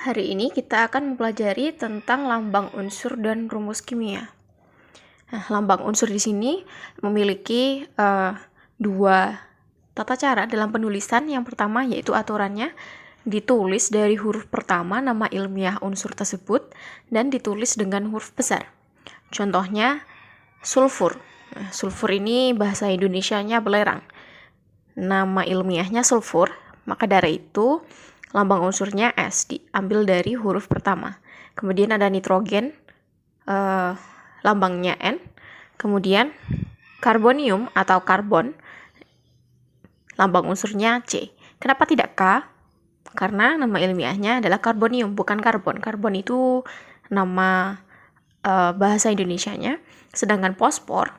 Hari ini kita akan mempelajari tentang lambang unsur dan rumus kimia. Nah, lambang unsur di sini memiliki dua tata cara dalam penulisan. Yang pertama yaitu aturannya ditulis dari huruf pertama nama ilmiah unsur tersebut dan ditulis dengan huruf besar. Contohnya sulfur. Nah, sulfur ini bahasa Indonesianya belerang. Nama ilmiahnya sulfur, maka dari itu lambang unsurnya S, diambil dari huruf pertama. Kemudian ada nitrogen, lambangnya N. Kemudian karbonium atau karbon, lambang unsurnya C. Kenapa tidak K? Karena nama ilmiahnya adalah karbonium, bukan karbon. Karbon itu nama bahasa Indonesianya. Sedangkan fosfor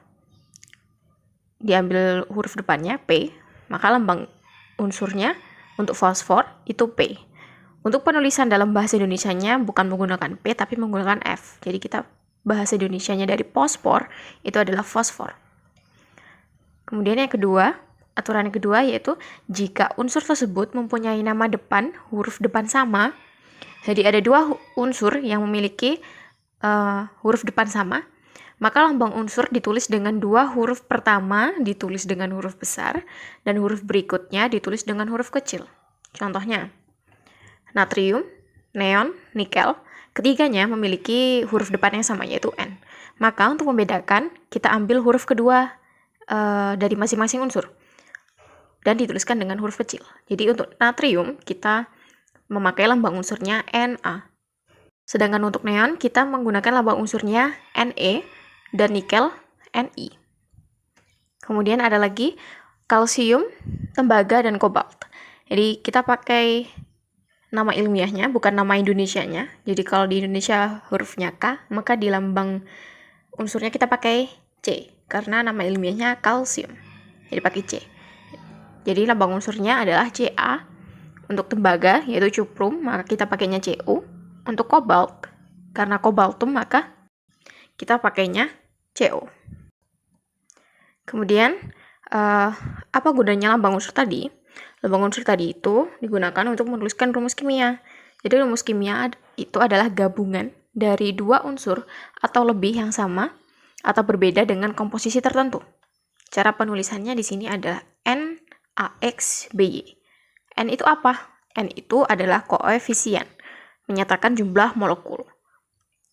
diambil huruf depannya P, maka lambang unsurnya untuk fosfor itu P. Untuk penulisan dalam bahasa Indonesianya bukan menggunakan P tapi menggunakan F. Jadi kita bahasa Indonesianya dari fosfor itu adalah fosfor. Kemudian yang kedua, aturan yang kedua yaitu jika unsur tersebut mempunyai nama depan, huruf depan sama. Jadi ada dua unsur yang memiliki huruf depan sama, maka lambang unsur ditulis dengan dua huruf pertama ditulis dengan huruf besar dan huruf berikutnya ditulis dengan huruf kecil. Contohnya, natrium, neon, nikel, ketiganya memiliki huruf depan yang sama yaitu N. Maka untuk membedakan, kita ambil huruf kedua dari masing-masing unsur dan dituliskan dengan huruf kecil. Jadi untuk natrium kita memakai lambang unsurnya Na. Sedangkan untuk neon kita menggunakan lambang unsurnya Ne dan nikel Ni. Kemudian ada lagi kalsium, tembaga, dan kobalt. Jadi kita pakai nama ilmiahnya, bukan nama Indonesianya. Jadi kalau di Indonesia hurufnya K, maka di lambang unsurnya kita pakai C, karena nama ilmiahnya kalsium. Jadi pakai C. Jadi lambang unsurnya adalah Ca. Untuk tembaga, yaitu cuprum, maka kita pakainya Cu. Untuk kobalt, karena kobaltum, maka kita pakainya Co. Kemudian, apa gunanya lambang unsur tadi? Lambang unsur tadi itu digunakan untuk menuliskan rumus kimia. Jadi rumus kimia itu adalah gabungan dari dua unsur atau lebih yang sama atau berbeda dengan komposisi tertentu. Cara penulisannya di sini adalah NaXBY. N itu apa? N itu adalah koefisien, menyatakan jumlah molekul.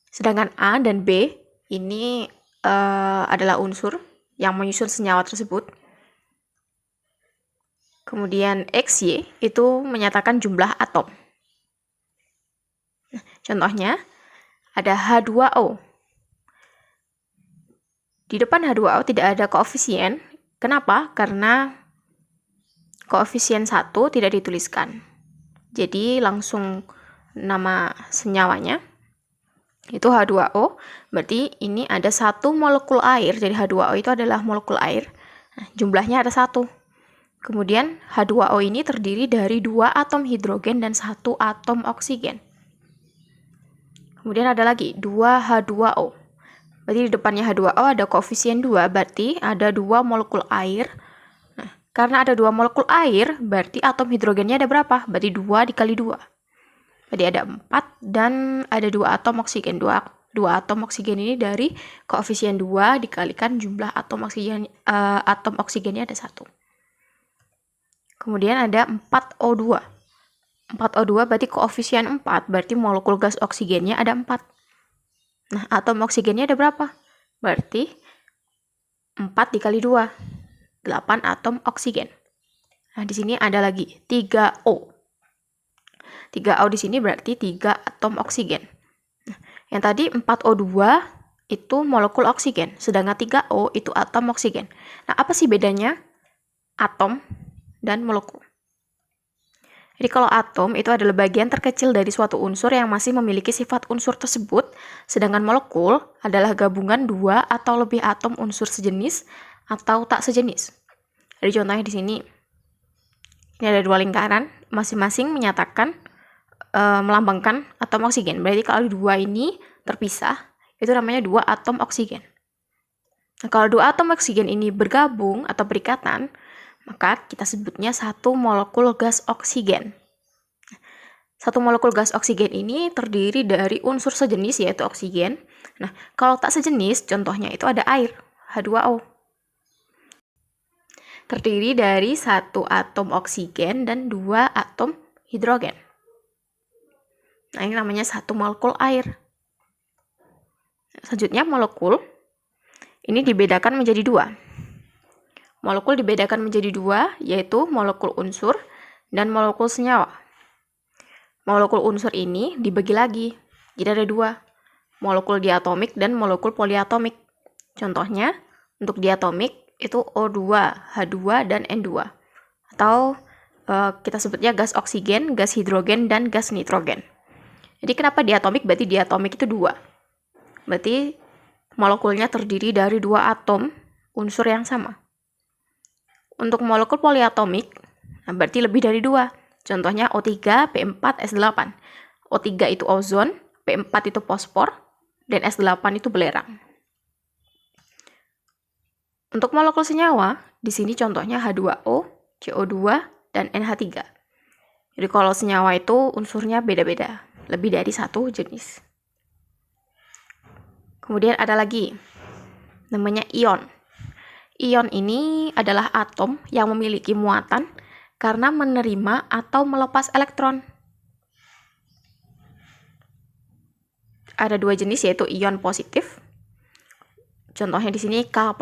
Sedangkan A dan B ini adalah unsur yang menyusun senyawa tersebut. Kemudian XY itu menyatakan jumlah atom. Contohnya ada H2O. Di depan H2O tidak ada koefisien. Kenapa? Karena koefisien 1 tidak dituliskan. Jadi langsung nama senyawanya itu H2O, berarti ini ada satu molekul air. Jadi H2O itu adalah molekul air. Nah, jumlahnya ada 1. Kemudian H2O ini terdiri dari 2 atom hidrogen dan 1 atom oksigen. Kemudian ada lagi 2H2O. Berarti di depannya H2O ada koefisien 2, berarti ada 2 molekul air. Nah, karena ada 2 molekul air, berarti atom hidrogennya ada berapa? Berarti 2 dikali 2. Jadi ada 4 dan ada 2 atom oksigen. 2 atom oksigen ini dari koefisien 2 dikalikan jumlah atom oksigennya ada 1. Kemudian ada 4O2. 4O2 berarti koefisien 4, berarti molekul gas oksigennya ada 4. Nah, atom oksigennya ada berapa? Berarti 4 dikali 2. 8 atom oksigen. Nah, di sini ada lagi 3O. 3O di sini berarti 3 atom oksigen. Nah, yang tadi 4O2 itu molekul oksigen, sedangkan 3O itu atom oksigen. Nah, apa sih bedanya atom dan molekul? Jadi kalau atom itu adalah bagian terkecil dari suatu unsur yang masih memiliki sifat unsur tersebut, sedangkan molekul adalah gabungan 2 atau lebih atom unsur sejenis atau tak sejenis. Jadi contohnya di sini ini ada 2 lingkaran, masing-masing menyatakan melambangkan atom oksigen. Berarti kalau 2 ini terpisah, itu namanya 2 atom oksigen. Nah, kalau 2 atom oksigen ini bergabung atau berikatan, maka kita sebutnya 1 molekul gas oksigen. Satu molekul gas oksigen ini terdiri dari unsur sejenis yaitu oksigen. Nah, kalau tak sejenis, contohnya itu ada air, H2O. Terdiri dari satu atom oksigen dan dua atom hidrogen. Nah, ini namanya satu molekul air. Selanjutnya molekul ini dibedakan menjadi dua. Molekul dibedakan menjadi dua, yaitu molekul unsur dan molekul senyawa. Molekul unsur ini dibagi lagi, jadi ada dua, molekul diatomik dan molekul poliatomik. Contohnya, untuk diatomik itu O2, H2, dan N2. Atau kita sebutnya gas oksigen, gas hidrogen, dan gas nitrogen. Jadi kenapa diatomik? Berarti diatomik itu dua. Berarti molekulnya terdiri dari dua atom unsur yang sama. Untuk molekul poliatomik, berarti lebih dari dua. Contohnya O3, P4, S8. O3 itu ozon, P4 itu fosfor, dan S8 itu belerang. Untuk molekul senyawa, di sini contohnya H2O, CO2, dan NH3. Jadi kalau senyawa itu unsurnya beda-beda, lebih dari satu jenis. Kemudian ada lagi, namanya ion. Ion ini adalah atom yang memiliki muatan karena menerima atau melepas elektron. Ada dua jenis yaitu ion positif. Contohnya di sini K+.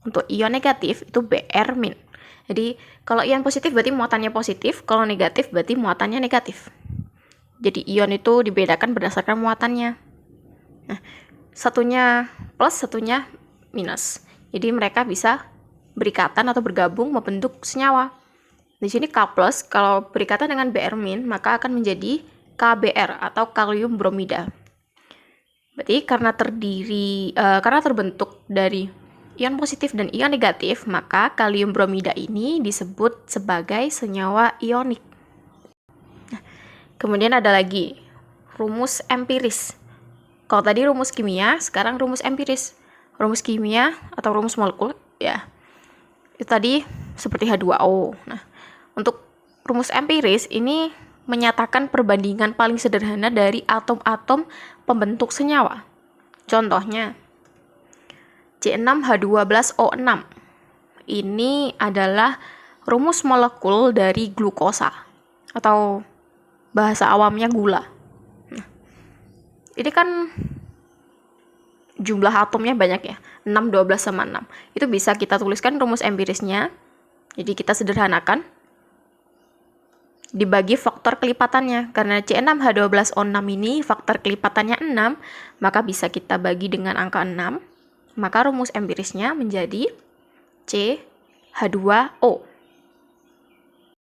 Untuk ion negatif itu Br-. Jadi kalau ion positif berarti muatannya positif, kalau negatif berarti muatannya negatif. Jadi ion itu dibedakan berdasarkan muatannya. Nah, satunya plus, satunya minus. Jadi mereka bisa berikatan atau bergabung membentuk senyawa. Di sini K+, kalau berikatan dengan Br-, maka akan menjadi KBr atau kalium bromida. Berarti karena terbentuk dari ion positif dan ion negatif, maka kalium bromida ini disebut sebagai senyawa ionik. Nah, kemudian ada lagi rumus empiris. Kalau tadi rumus kimia, sekarang rumus empiris. Rumus kimia atau rumus molekul, ya. Itu tadi seperti H2O. Nah, untuk rumus empiris ini menyatakan perbandingan paling sederhana dari atom-atom pembentuk senyawa. Contohnya, C6H12O6. Ini adalah rumus molekul dari glukosa atau bahasa awamnya gula. Nah, ini kan jumlah atomnya banyak ya, 6, 12, sama 6. Itu bisa kita tuliskan rumus empirisnya. Jadi kita sederhanakan. Dibagi faktor kelipatannya. Karena C6H12O6 ini faktor kelipatannya 6, maka bisa kita bagi dengan angka 6. Maka rumus empirisnya menjadi CH2O.